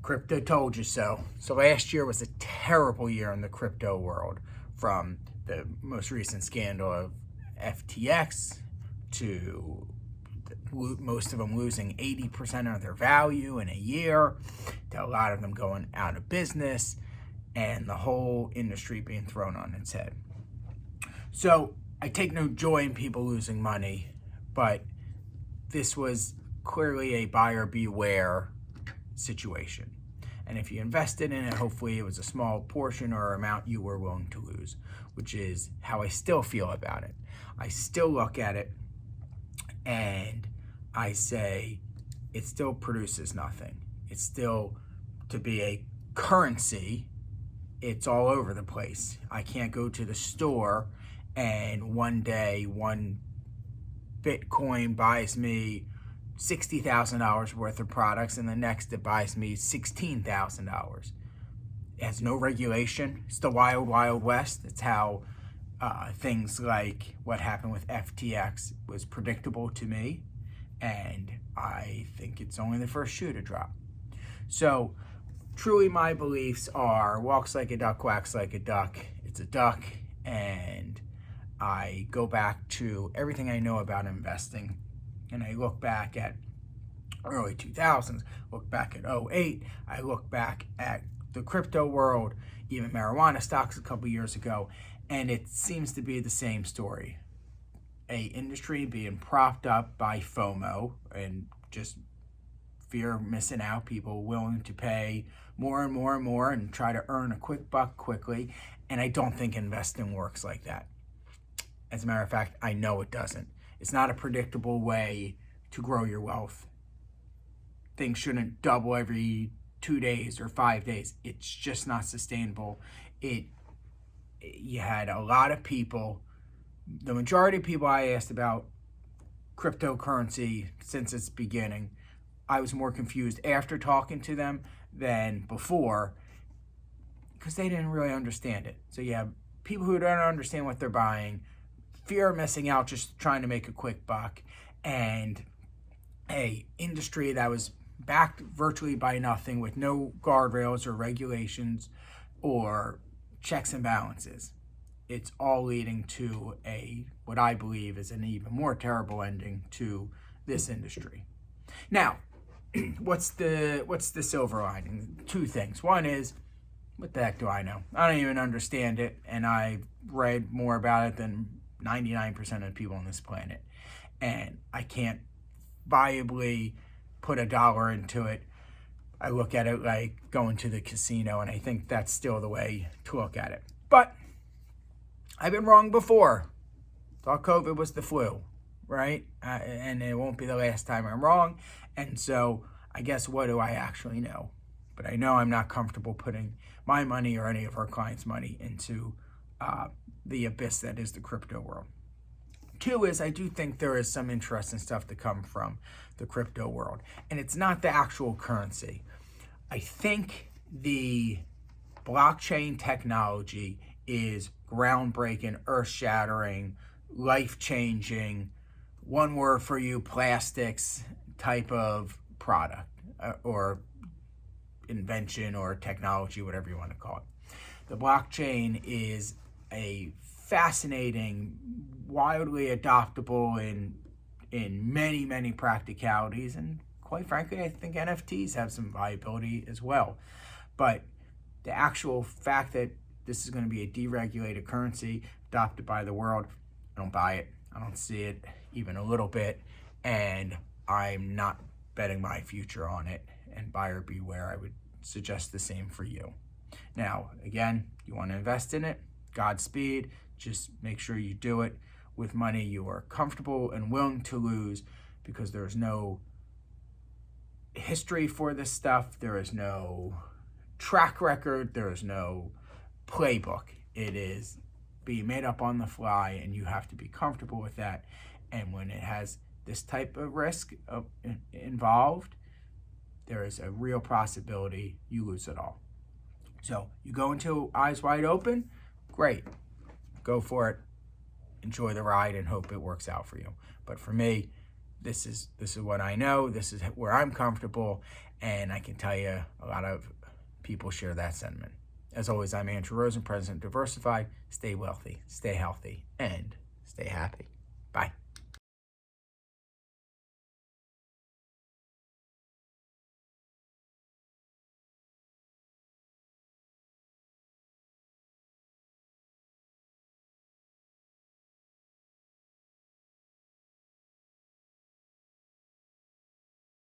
Crypto told you so. So last year was a terrible year in the crypto world, from the most recent scandal of FTX to most of them losing 80% of their value in a year, to a lot of them going out of business, and the whole industry being thrown on its head. So I take no joy in people losing money, but this was clearly a buyer beware situation. And if you invested in it, hopefully it was a small portion or amount you were willing to lose, which is how I still feel about it. I still look at it and I say it still produces nothing. It's still, to be a currency, it's all over the place. I can't go to the store and one day one Bitcoin buys me $60,000 worth of products, and the next it buys me $16,000. It has no regulation. It's the wild, wild west. It's how things like what happened with FTX was predictable to me, and I think it's only the first shoe to drop. So truly my beliefs are walks like a duck, quacks like a duck. It's a duck, and I go back to everything I know about investing. And I look back at early 2000s, look back at 08, I look back at the crypto world, even marijuana stocks a couple years ago, and it seems to be the same story. A industry being propped up by FOMO and just fear of missing out, people willing to pay more and more and more and try to earn a quick buck quickly, and I don't think investing works like that. As a matter of fact, I know it doesn't. It's not a predictable way to grow your wealth. Things shouldn't double every 2 days or 5 days. It's just not sustainable. You had a lot of people, the majority of people I asked about cryptocurrency since its beginning, I was more confused after talking to them than before, because they didn't really understand it. So you have people who don't understand what they're buying, fear of missing out, just trying to make a quick buck, and a industry that was backed virtually by nothing, with no guardrails or regulations or checks and balances. It's all leading to what I believe is an even more terrible ending to this industry. Now, what's the silver lining? Two things. One is, what the heck do I know? I don't even understand it, and I've read more about it than 99% of the people on this planet, and I can't viably put $1 into it. I look at it like going to the casino, and I think that's still the way to look at it. But I've been wrong before. Thought COVID was the flu, right? And it won't be the last time I'm wrong. And so I guess, what do I actually know? But I know I'm not comfortable putting my money or any of our clients' money into the abyss that is the crypto world. Two is, I do think there is some interesting stuff to come from the crypto world. And it's not the actual currency. I think the blockchain technology is groundbreaking, earth-shattering, life-changing, one word for you, plastics type of product or invention or technology, whatever you want to call it. The blockchain is a fascinating, wildly adoptable in many, many practicalities, and quite frankly, I think NFTs have some viability as well. But the actual fact that this is going to be a deregulated currency adopted by the world, I don't buy it. I don't see it even a little bit, and I'm not betting my future on it. And buyer beware. I would suggest the same for you. Now, again, you want to invest in it, Godspeed. Just make sure you do it with money you are comfortable and willing to lose, because there is no history for this stuff. There is no track record. There is no playbook. It is being made up on the fly, and you have to be comfortable with that. And when it has this type of risk involved, there is a real possibility you lose it all. So you go into eyes wide open, great. Go for it. Enjoy the ride and hope it works out for you. But for me, This is what I know. This is where I'm comfortable, and I can tell you a lot of people share that sentiment. As always, I'm Andrew Rosen, President of Diversified. Stay wealthy, stay healthy, and stay happy. Bye.